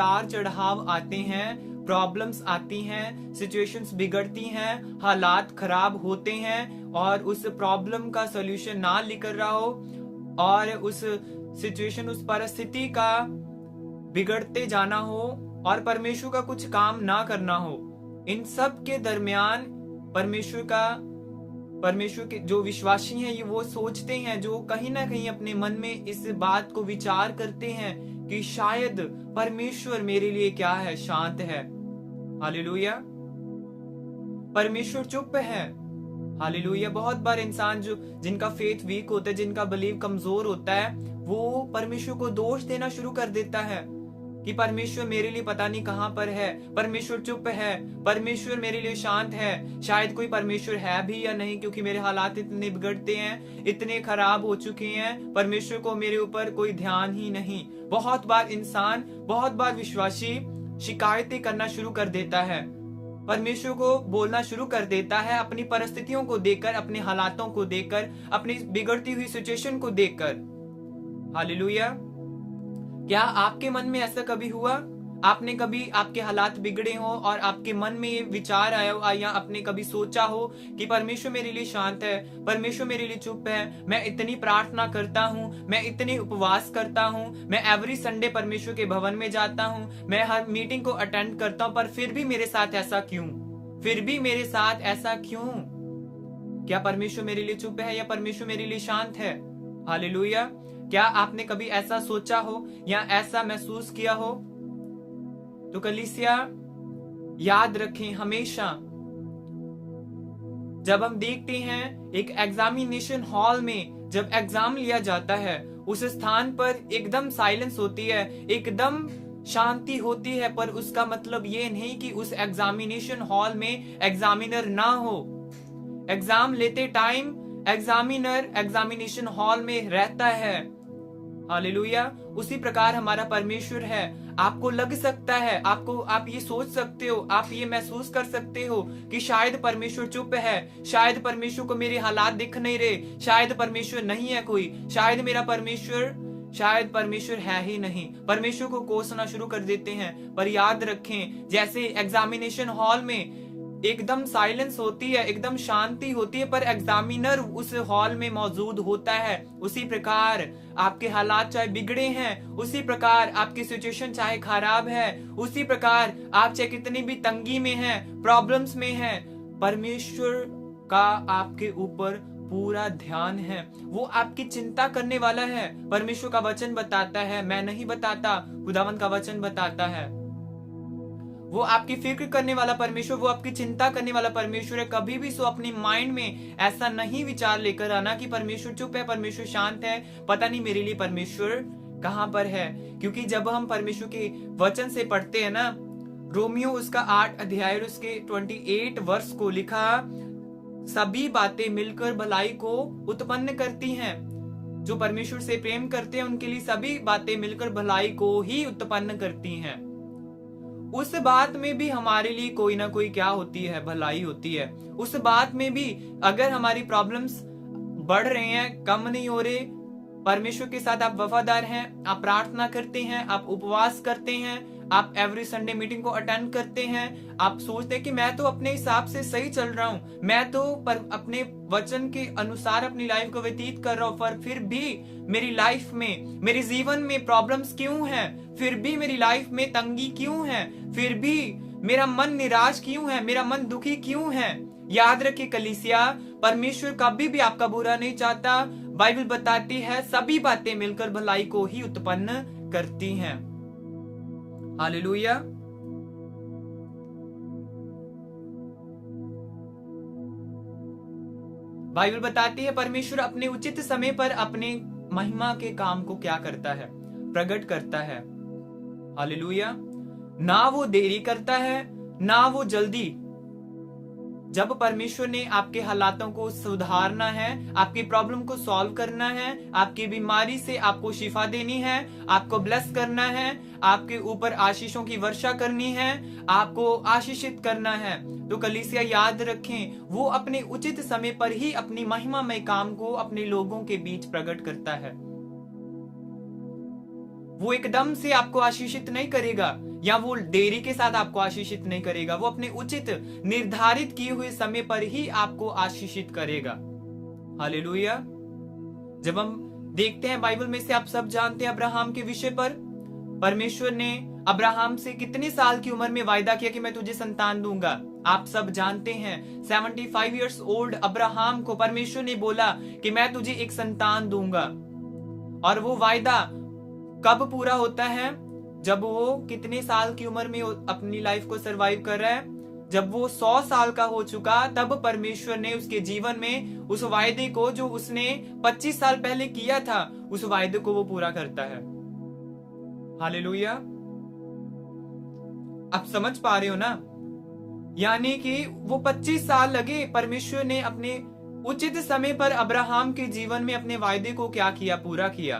उतार चढ़ाव आते हैं, प्रॉब्लम्स आती हैं, सिचुएशंस बिगड़ती हैं, हालात खराब होते हैं और उस प्रॉब्लम का सॉल्यूशन ना लेकर रहा हो और उस सिचुएशन, उस परिस्थिति का बिगड़ते जाना हो और परमेश्वर का कुछ काम ना करना हो, इन सब के दरमियान परमेश्वर के जो विश्वासी हैं ये वो सोचते हैं, जो कहीं ना कहीं अपने मन में इस बात को विचार करते हैं कि शायद परमेश्वर मेरे लिए क्या है, शांत है। हालेलुया। परमेश्वर चुप है। हालेलुया। बहुत बार इंसान जिनका फेथ वीक होता है, जिनका बिलीव कमजोर होता है, वो परमेश्वर को दोष देना शुरू कर देता है कि परमेश्वर मेरे लिए पता नहीं कहां पर है, परमेश्वर चुप है, परमेश्वर मेरे लिए शांत है, शायद कोई परमेश्वर है भी या नहीं, क्योंकि मेरे हालात इतने बिगड़ते हैं, इतने खराब हो चुके हैं, परमेश्वर को मेरे ऊपर कोई ध्यान ही नहीं। बहुत बार विश्वासी शिकायतें करना शुरू कर देता है, परमेश्वर को बोलना शुरू कर देता है अपनी परिस्थितियों को देखकर, अपने हालातों को देखकर, अपनी बिगड़ती हुई सिचुएशन को देखकर। हालेलुया। क्या आपके मन में ऐसा कभी हुआ? आपने कभी आपके हालात बिगड़े हो और आपके मन में ये विचार आया हो या आपने कभी सोचा हो कि परमेश्वर मेरे लिए शांत है, परमेश्वर मेरे लिए चुप है, मैं इतनी प्रार्थना करता हूँ, मैं इतनी उपवास करता हूँ, मैं एवरी संडे परमेश्वर के भवन में जाता हूँ, मैं हर मीटिंग को अटेंड करता हूँ, पर फिर भी मेरे साथ ऐसा क्यों? फिर भी मेरे साथ ऐसा क्यों? क्या परमेश्वर मेरे लिए चुप है या परमेश्वर मेरे लिए शांत है? हालेलुया। क्या आपने कभी ऐसा सोचा हो या ऐसा महसूस किया हो? तो कलीसिया याद रखें, हमेशा जब हम देखते हैं एक एग्जामिनेशन हॉल में जब एग्जाम लिया जाता है, उस स्थान पर एकदम साइलेंस होती है, एकदम शांति होती है, पर उसका मतलब ये नहीं कि उस एग्जामिनेशन हॉल में एग्जामिनर ना हो। एग्जाम लेते टाइम एग्जामिनर एग्जामिनेशन हॉल में रहता है। हालेलुया। उसी प्रकार हमारा परमेश्वर है। आपको लग सकता है, आप ये सोच सकते हो, आप ये महसूस कर सकते हो कि शायद परमेश्वर चुप है, शायद परमेश्वर को मेरे हालात दिख नहीं रहे, शायद परमेश्वर नहीं है कोई, शायद परमेश्वर है ही नहीं। परमेश्वर को कोसना शुरू कर देते हैं। पर याद रखें, जैसे एग्जामिनेशन हॉल में एकदम साइलेंस होती है, एकदम शांति होती है, पर एग्जामिनर उस हॉल में मौजूद होता है, उसी प्रकार आपके हालात चाहे बिगड़े हैं, उसी प्रकार आपकी सिचुएशन चाहे खराब है, उसी प्रकार आप चाहे कितनी भी तंगी में हैं, प्रॉब्लम्स में हैं, परमेश्वर का आपके ऊपर पूरा ध्यान है। वो आपकी चिंता करने वाला है। परमेश्वर का वचन बताता है, मैं नहीं बताता, खुदावंद का वचन बताता है। वो आपकी फिक्र करने वाला परमेश्वर, वो आपकी चिंता करने वाला परमेश्वर है। कभी भी सो अपने माइंड में ऐसा नहीं विचार लेकर आना कि परमेश्वर चुप है, परमेश्वर शांत है, पता नहीं मेरे लिए परमेश्वर कहां पर है। क्योंकि जब हम परमेश्वर के वचन से पढ़ते हैं ना, रोमियो उसका 8 अध्याय उसके 28 वर्ष को लिखा, सभी बातें मिलकर भलाई को उत्पन्न करती हैं। जो परमेश्वर से प्रेम करते हैं उनके लिए सभी बातें मिलकर भलाई को ही उत्पन्न करती हैं। उस बात में भी हमारे लिए कोई ना कोई क्या होती है, भलाई होती है। उस बात में भी अगर हमारी प्रॉब्लम्स बढ़ रहे हैं, कम नहीं हो रहे, परमेश्वर के साथ आप वफादार हैं, आप प्रार्थना करते हैं, आप उपवास करते हैं, आप एवरी संडे मीटिंग को अटेंड करते हैं, आप सोचते हैं कि मैं तो अपने हिसाब से सही चल रहा हूं, मैं तो अपने वचन के अनुसार अपनी लाइफ को व्यतीत कर रहा हूं, पर फिर भी मेरी लाइफ में, मेरे जीवन में प्रॉब्लम्स क्यों हैं? फिर भी मेरी लाइफ में तंगी क्यों है? फिर भी मेरा मन निराश क्यों है? मेरा मन दुखी क्यों है? याद रखिए कलीसिया, परमेश्वर कभी भी आपका बुरा नहीं चाहता। बाइबल बताती है सभी बातें मिलकर भलाई को ही उत्पन्न करती हैं। हालेलुया। बाइबल बताती है परमेश्वर अपने उचित समय पर अपने महिमा के काम को क्या करता है? प्रकट करता है। हालेलुया। ना वो देरी करता है, ना वो जल्दी। जब परमेश्वर ने आपके हालातों को सुधारना है, आपकी प्रॉब्लम को सॉल्व करना है, आपकी बीमारी से आपको शिफा देनी है, आपको ब्लेस करना है, आपके ऊपर आशीषों की वर्षा करनी है, आपको आशीषित करना है, तो कलीसिया याद रखें, वो अपने उचित समय पर ही अपनी महिमामय काम को अपने लोगों के बीच प्रकट करता है। वो एकदम से आपको आशीषित नहीं करेगा, या वो देरी के साथ आपको आशीषित नहीं करेगा। वो अपने उचित निर्धारित किए हुए समय पर ही आपको आशीषित करेगा। हालेलुया। जब हम देखते हैं बाइबल में से, आप सब जानते हैं अब्राहम के विषय पर, परमेश्वर ने अब्राहम से कितने साल की उम्र में वायदा किया कि मैं तुझे संतान दूंगा। आप सब जानते हैं 75 इयर्स ओल्ड अब्राहम को परमेश्वर ने बोला कि मैं तुझे एक संतान दूंगा। और वो वायदा कब पूरा होता है? जब वो कितने साल की उम्र में अपनी लाइफ को सरवाइव कर रहा है? जब वो 100 साल का हो चुका, तब परमेश्वर ने उसके जीवन में उस वायदे को जो उसने 25 साल पहले किया था, उस वायदे को वो पूरा करता है। हालेलुया। आप समझ पा रहे हो ना? यानी कि वो 25 साल लगे, परमेश्वर ने अपने उचित समय पर अब्राहम के जीवन में अपने वायदे को क्या किया? पूरा किया।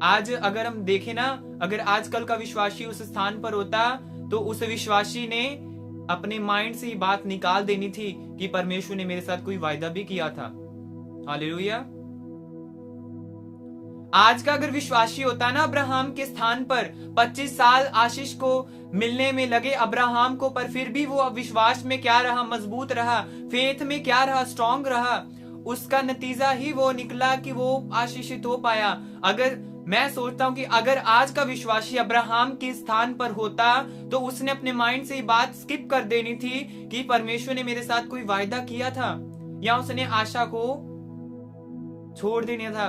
आज अगर हम देखें ना, अगर आजकल का विश्वासी उस स्थान पर होता, तो उस विश्वासी ने अपने माइंड से ये बात निकाल देनी थी कि परमेश्वर ने मेरे साथ कोई वायदा भी किया था। हालेलुया। आज का अगर विश्वासी होता ना अब्राहम के स्थान पर, 25 साल आशीष को मिलने में लगे अब्राहम को, पर फिर भी वो विश्वास में क्या रहा? मजबूत रहा। फेथ में क्या रहा? स्ट्रॉन्ग रहा। उसका नतीजा ही वो निकला कि वो आशीषित हो पाया। अगर मैं सोचता हूं कि अगर आज का विश्वासी अब्राहम के स्थान पर होता, तो उसने अपने माइंड से ये बात स्किप कर देनी थी कि परमेश्वर ने मेरे साथ कोई वायदा किया था, या उसने आशा को छोड़ देना था।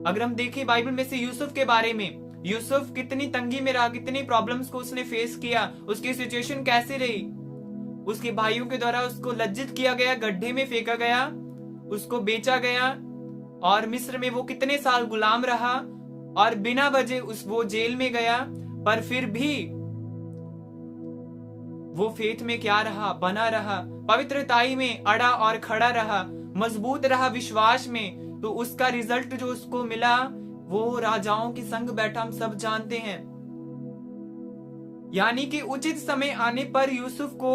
अगर हम देखें बाइबल में से यूसुफ के बारे में, यूसुफ कितनी तंगी में रहा, कितनी प्रॉब्लम्स को उसने फेस किया, उसकी सिचुएशन कैसे रही। उसके भाइयों के द्वारा उसको लज्जित किया गया, गड्ढे में फेंका गया, उसको बेचा गया, और मिस्र में वो कितने साल गुलाम रहा, और बिना वजह वो जेल में गया, पर फिर भी वो फेथ में क्या रहा? बना रहा, पवित्रताई में अड़ा और खड़ा रहा, मजबूत रहा विश्वास में। तो उसका रिजल्ट जो उसको मिला, वो राजाओं के संग बैठा, हम सब जानते हैं। यानी कि उचित समय आने पर यूसुफ को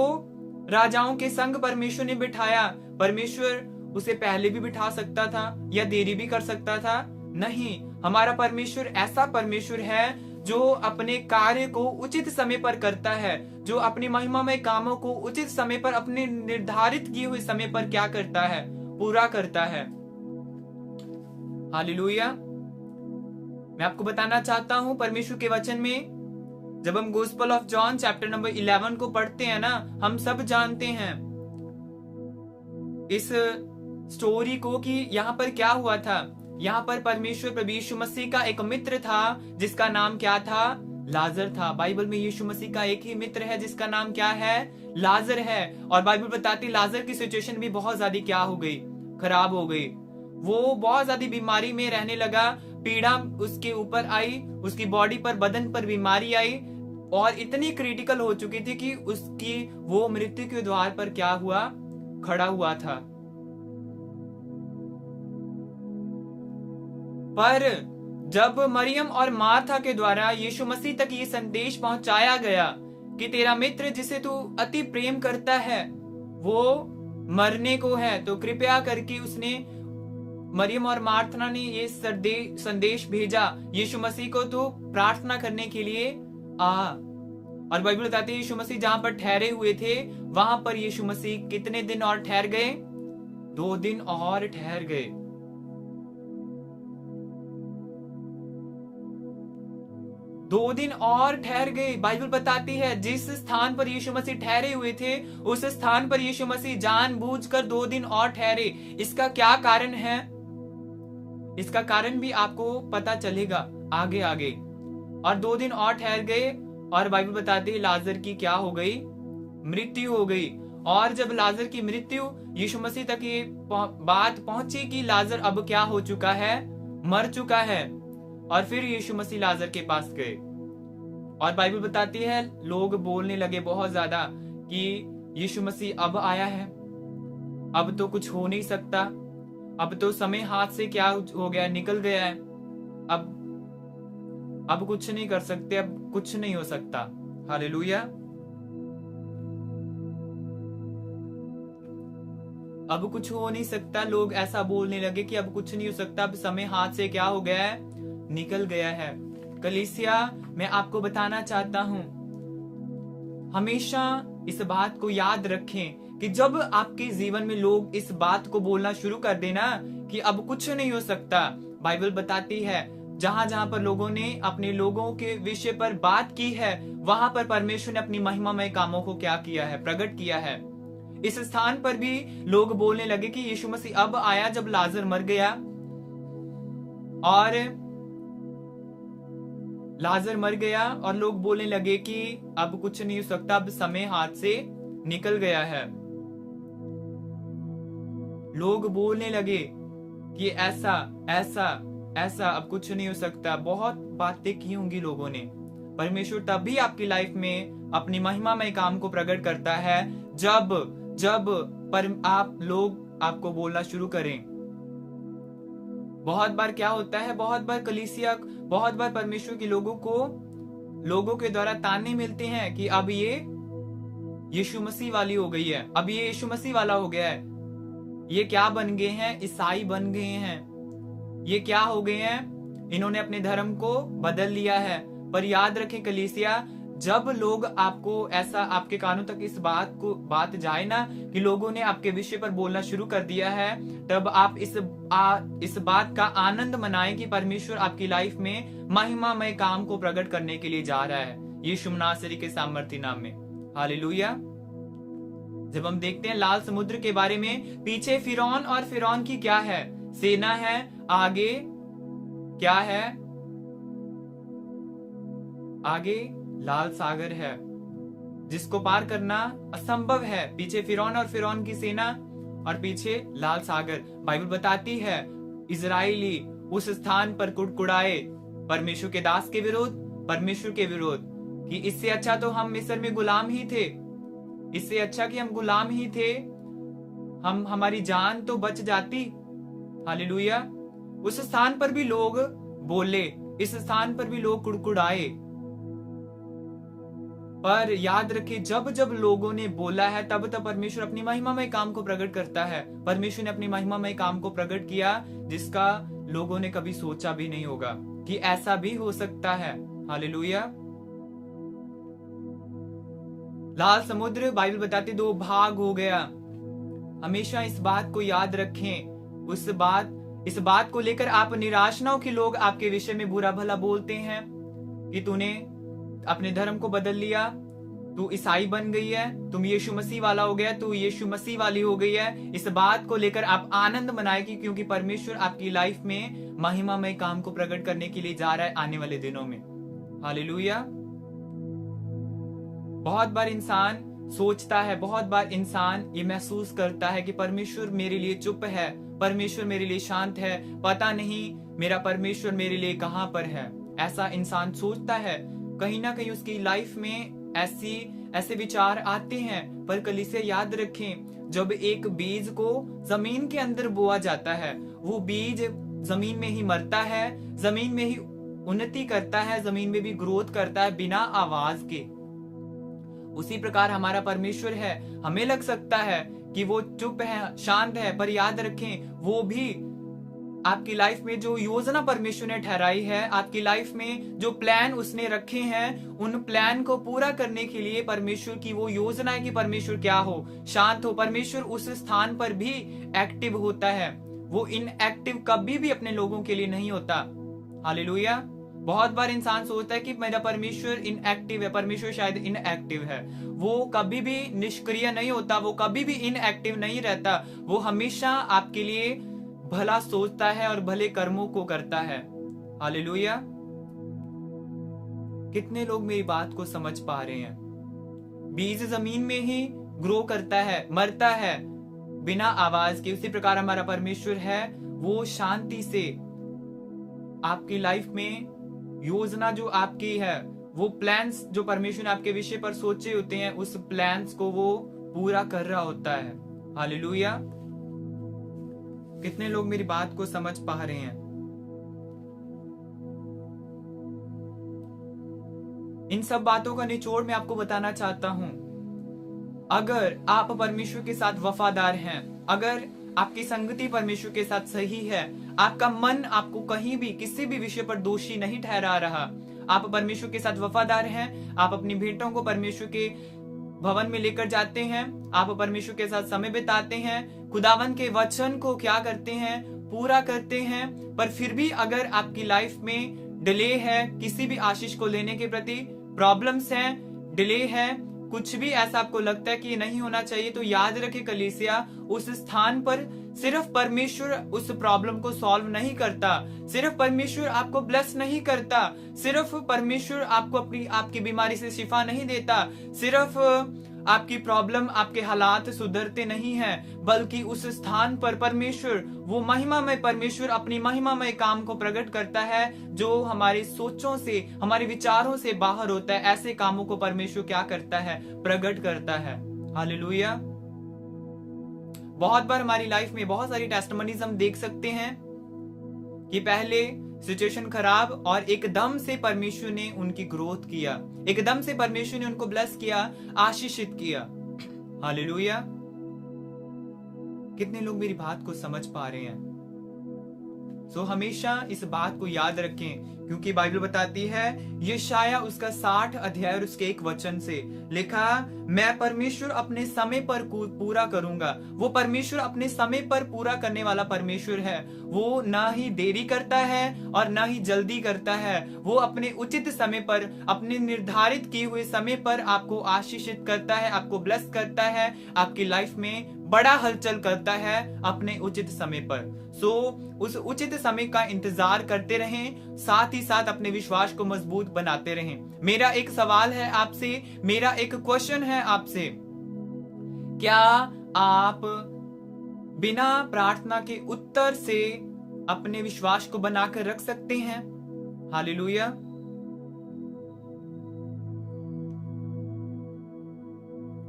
राजाओं के संग परमेश्वर ने बिठाया। परमेश्वर उसे पहले भी बिठा सकता था या देरी भी कर सकता था। नहीं, हमारा परमेश्वर ऐसा परमेश्वर है जो अपने कार्य को उचित समय पर करता है, जो अपनी महिमामय कामों को उचित समय पर, अपने निर्धारित किए हुए समय पर क्या करता है? पूरा करता है। हालेलुया। मैं आपको बताना चाहता हूं परमेश्वर के वचन में, जब हम gospel of John chapter number 11 को पढ़ते हैं ना, हम सब जानते हैं इस स्टोरी को कि यहाँ पर क्या हुआ था। यहाँ पर परमेश्वर प्रभु यीशु मसीह का एक मित्र था जिसका नाम क्या था? लाजर था। बाइबल में यीशु मसीह का एक ही मित्र है जिसका नाम क्या है? लाजर है। और बाइबल बताती लाजर की सिचुएशन भी बहुत ज्यादा क्या हो गई? खराब हो गई। वो बहुत ज्यादा बीमारी में रहने लगा, पीड़ा उसके ऊपर आई, उसकी बॉडी पर, बदन पर बीमारी आई, और इतनी क्रिटिकल हो चुकी थी कि उसकी वो मृत्यु के द्वार पर क्या हुआ? खड़ा हुआ था। पर जब मरियम और मार्था के द्वारा यीशु मसीह तक ये संदेश पहुंचाया गया कि तेरा मित्र जिसे तू अति प्रेम करता है वो मरने को है, तो कृपया करके उसने, मरियम और मार्था ने ये संदेश भेजा यीशु मसीह को, तो प्रार्थना करने के लिए आ। और बाइबल बताती है यीशु मसीह जहां पर ठहरे हुए थे, वहां पर यीशु मसीह कितने दिन और ठहर गए? 2 दिन और ठहर गए। 2 दिन और ठहर गए। बाइबल बताती है जिस स्थान पर यीशु मसीह ठहरे हुए थे, उस स्थान पर यीशु मसीह जानबूझकर 2 दिन और ठहरे। इसका क्या कारण है? इसका कारण भी आपको पता चलेगा आगे आगे। और 2 दिन और ठहर गए, और बाइबल बताती है लाजर की क्या हो गई? मृत्यु हो गई। और जब लाजर की मृत्यु, यीशु मसीह तक ये बात पहुंची कि लाजर अब क्या हो चुका है? मर चुका है। और फिर यीशु मसीह लाजर के पास गए, और बाइबल बताती है लोग बोलने लगे बहुत ज्यादा कि यीशु मसीह अब आया है, अब तो कुछ हो नहीं सकता, अब तो समय हाथ से क्या हो गया? निकल गया है, अब कुछ नहीं कर सकते, अब कुछ नहीं हो सकता। हालेलुया। अब कुछ हो नहीं सकता। लोग ऐसा बोलने लगे कि अब कुछ नहीं हो सकता, अब समय हाथ से क्या हो गया है? निकल गया है। कलीसिया, मैं आपको बताना चाहता हूं, हमेशा इस बात को याद रखें कि जब आपके जीवन में लोग इस बात को बोलना शुरू कर देना कि अब कुछ नहीं हो सकता, बाइबल बताती है जहां जहां पर लोगों ने अपने लोगों के विषय पर बात की है, वहां पर परमेश्वर ने अपनी महिमामय कामों को क्या किया है, प्रकट किया है। इस स्थान पर भी लोग बोलने लगे कि यीशु मसीह अब आया जब लाजर मर गया, और लाजर मर गया और लोग बोलने लगे कि अब कुछ नहीं हो सकता, अब समय हाथ से निकल गया है। लोग बोलने लगे कि ऐसा ऐसा ऐसा, अब कुछ नहीं हो सकता। बहुत बातें की होंगी लोगों ने। परमेश्वर तभी आपकी लाइफ में अपनी महिमामय काम को प्रकट करता है जब जब पर आप लोग आपको बोलना शुरू करें। बहुत बार क्या होता है, बहुत बार कलीसिया, बहुत बार परमेश्वर के लोगों के द्वारा ताने मिलते हैं कि अब ये यीशु मसीह वाली हो गई है, अब ये यीशु मसीह वाला हो गया है, ये क्या बन गए हैं, ईसाई बन गए हैं, ये क्या हो गए हैं, इन्होंने अपने धर्म को बदल लिया है। पर याद रखें कलीसिया, जब लोग आपको ऐसा, आपके कानों तक इस बात जाए ना कि लोगों ने आपके विषय पर बोलना शुरू कर दिया है, तब आप इस बात का आनंद मनाएं कि परमेश्वर आपकी लाइफ में महिमामय काम को प्रकट करने के लिए जा रहा है, यीशु नासरी के सामर्थ्य नाम में। हालेलुया। जब हम देखते हैं लाल समुद्र के बारे में, पीछे फिरौन और फिरौन की क्या है, सेना है, आगे क्या है, आगे लाल सागर है जिसको पार करना असंभव है। पीछे फिरौन और फिरौन की सेना और पीछे लाल सागर। बाइबल बताती है इजराइली उस स्थान पर कुड़कुड़ाए परमेश्वर के दास के विरोध, परमेश्वर के विरोध, कि इससे अच्छा तो हम मिस्र में गुलाम ही थे, इससे अच्छा कि हम गुलाम ही थे, हमारी जान तो बच जाती। हालेलुया। उस स्थान पर भी लोग बोले, इस स्थान पर भी लोग कुड़कुड़ाए। पर याद रखिए, जब जब लोगों ने बोला है तब तब परमेश्वर अपनी महिमामय काम को प्रकट करता है। परमेश्वर ने अपनी महिमामय काम को प्रकट किया जिसका लोगों ने कभी सोचा भी नहीं होगा कि ऐसा भी हो सकता है। हालेलुया। लाल समुद्र, बाइबल बताती, 2 भाग हो गया। हमेशा इस बात को याद रखें। इस बात को लेकर आप निराश ना हो कि लोग आपके विषय में बुरा भला बोलते हैं कि तूने अपने धर्म को बदल लिया, तू ईसाई बन गई है, तुम यीशु मसीह वाला हो गया, तू यीशु मसीह वाली हो गई है। इस बात को लेकर आप आनंद मनाएगी क्योंकि परमेश्वर आपकी लाइफ में महिमामय काम को प्रकट करने के लिए जा रहा है आने वाले दिनों में। हालेलुया। बहुत बार इंसान सोचता है, बहुत बार इंसान ये महसूस करता है कि परमेश्वर मेरे लिए चुप है, परमेश्वर मेरे लिए शांत है, पता नहीं मेरा परमेश्वर मेरे लिए कहां पर है। ऐसा इंसान सोचता है। कहीं ना कहीं उसकी लाइफ में ऐसे विचार आते हैं। पर कलीसिया याद रखें, जब एक बीज को जमीन के अंदर बोआ जाता है, वो बीज जमीन में ही मरता है, जमीन में ही उन्नति करता है, जमीन में भी ग्रोथ करता है बिना आवाज के। उसी प्रकार हमारा परमेश्वर है। हमें लग सकता है कि वो चुप है, शांत है, पर याद रखें वो भी आपकी लाइफ में जो योजना परमेश्वर ने ठहराई है, आपकी लाइफ में जो प्लान उसने रखे हैं, उन प्लान को पूरा करने के लिए परमेश्वर की वो योजना है कि परमेश्वर क्या हो, शांत हो। परमेश्वर उस स्थान पर भी एक्टिव होता है, वो इनएक्टिव कभी भी अपने लोगों के लिए नहीं होता। हालेलुया। बहुत बार इंसान सोचता है कि मेरा परमेश्वर इनएक्टिव है, परमेश्वर शायद इनएक्टिव है। वो कभी भी निष्क्रिय नहीं होता, वो कभी भी इनएक्टिव नहीं रहता। वो हमेशा आपके लिए भला सोचता है और भले कर्मों को करता है। हालेलुया। कितने लोग मेरी बात को समझ पा रहे हैं? बीज जमीन में ही ग्रो करता है, मरता है बिना आवाज के। उसी प्रकार हमारा परमेश्वर है, वो शांति से आपकी लाइफ में योजना जो आपकी है, वो प्लान्स जो परमेश्वर ने आपके विषय पर सोचे होते हैं, उस प्लान्स को वो पूरा कर रहा होता है। हालेलुया। कितने लोग मेरी बात को समझ पा रहे हैं? इन सब बातों का निचोड़ मैं आपको बताना चाहता हूं। अगर आप परमेश्वर के साथ वफादार हैं, अगर आपकी संगति परमेश्वर के साथ सही है, आपका मन आपको कहीं भी किसी भी विषय पर दोषी नहीं ठहरा रहा। आप परमेश्वर के साथ वफादार हैं, आप अपनी भेंटों को परमेश्वर के भवन में लेकर जाते हैं, आप परमेश्वर के साथ समय बिताते हैं, खुदावन के वचन को क्या करते हैं, पूरा करते हैं। पर फिर भी अगर आपकी लाइफ में डिले है, किसी भी आशीष को लेने के प्रति प्रॉब्लम्स हैं, डिले है, कुछ भी ऐसा आपको लगता है कि ये नहीं होना चाहिए, तो याद रखें कलीसिया, उस स्थान पर सिर्फ परमेश्वर उस प्रॉब्लम को सॉल्व नहीं करता, सिर्फ परमेश्वर आपको ब्लेस नहीं करता, सिर्फ परमेश्वर आपको आपकी बीमारी से शिफा नहीं देता, सिर्फ आपकी प्रॉब्लम, आपके हालात सुधरते नहीं हैं, बल्कि उस स्थान पर परमेश्वर, वो महिमामय परमेश्वर अपनी महिमामय काम को प्रकट करता है जो हमारी सोचों से, हमारे विचारों से बाहर होता है। ऐसे कामों को परमेश्वर क्या करता है, प्रकट करता है। हालेलुया। बहुत बार हमारी लाइफ में बहुत सारी टेस्टिमनीज हम देख सकते हैं कि पहले सिचुएशन खराब और एकदम से परमेश्वर ने उनकी ग्रोथ किया, एकदम से परमेश्वर ने उनको ब्लेस किया, आशीषित किया। हालेलुया। कितने लोग मेरी बात को समझ पा रहे हैं? सो हमेशा इस बात को याद रखें, क्योंकि बाइबल बताती है, यशाया उसका 60 अध्याय और उसके 1 वचन से लिखा, मैं परमेश्वर अपने समय पर पूरा करूंगा। वो परमेश्वर अपने समय पर पूरा करने वाला परमेश्वर है। वो ना ही देरी करता है और ना ही जल्दी करता है। वो अपने उचित समय पर, अपने निर्धारित किए हुए समय पर आपको आशीषित करता है, आपको ब्लेस करता है, आपकी लाइफ में बड़ा हलचल करता है अपने उचित समय पर। सो उस उचित समय का इंतजार करते रहें, साथ ही साथ अपने विश्वास को मजबूत बनाते रहें। मेरा एक सवाल है आपसे, मेरा एक क्वेश्चन है आपसे, क्या आप बिना प्रार्थना के उत्तर से अपने विश्वास को बनाकर रख सकते हैं? हालेलुया।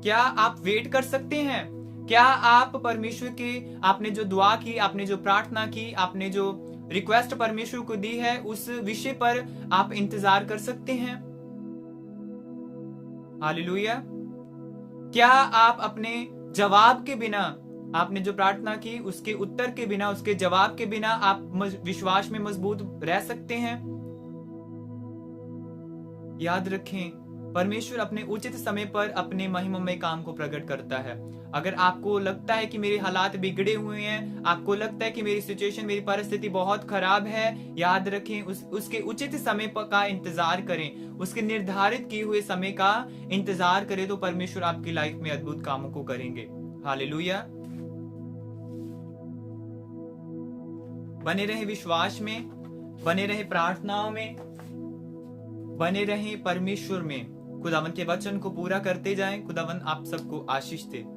क्या आप वेट कर सकते हैं? क्या आप परमेश्वर के, आपने जो दुआ की, आपने जो प्रार्थना की, आपने जो रिक्वेस्ट परमेश्वर को दी है, उस विषय पर आप इंतजार कर सकते हैं? हालेलुया। क्या आप अपने जवाब के बिना, आपने जो प्रार्थना की उसके उत्तर के बिना, उसके जवाब के बिना आप विश्वास में मजबूत रह सकते हैं? याद रखें, परमेश्वर अपने उचित समय पर अपने महिमामय काम को प्रकट करता है। अगर आपको लगता है कि मेरे हालात बिगड़े हुए हैं, आपको लगता है कि मेरी सिचुएशन, मेरी परिस्थिति बहुत खराब है, याद रखें, उसके उचित समय का इंतजार करें, उसके निर्धारित किए हुए समय का इंतजार करें, तो परमेश्वर आपकी लाइफ में अद्भुत कामों को करेंगे। हालेलुया। बने रहे विश्वास में, बने रहे प्रार्थनाओं में, बने रहे परमेश्वर में। खुदावन के वचन को पूरा करते जाएं। खुदावन आप सबको आशीष दे।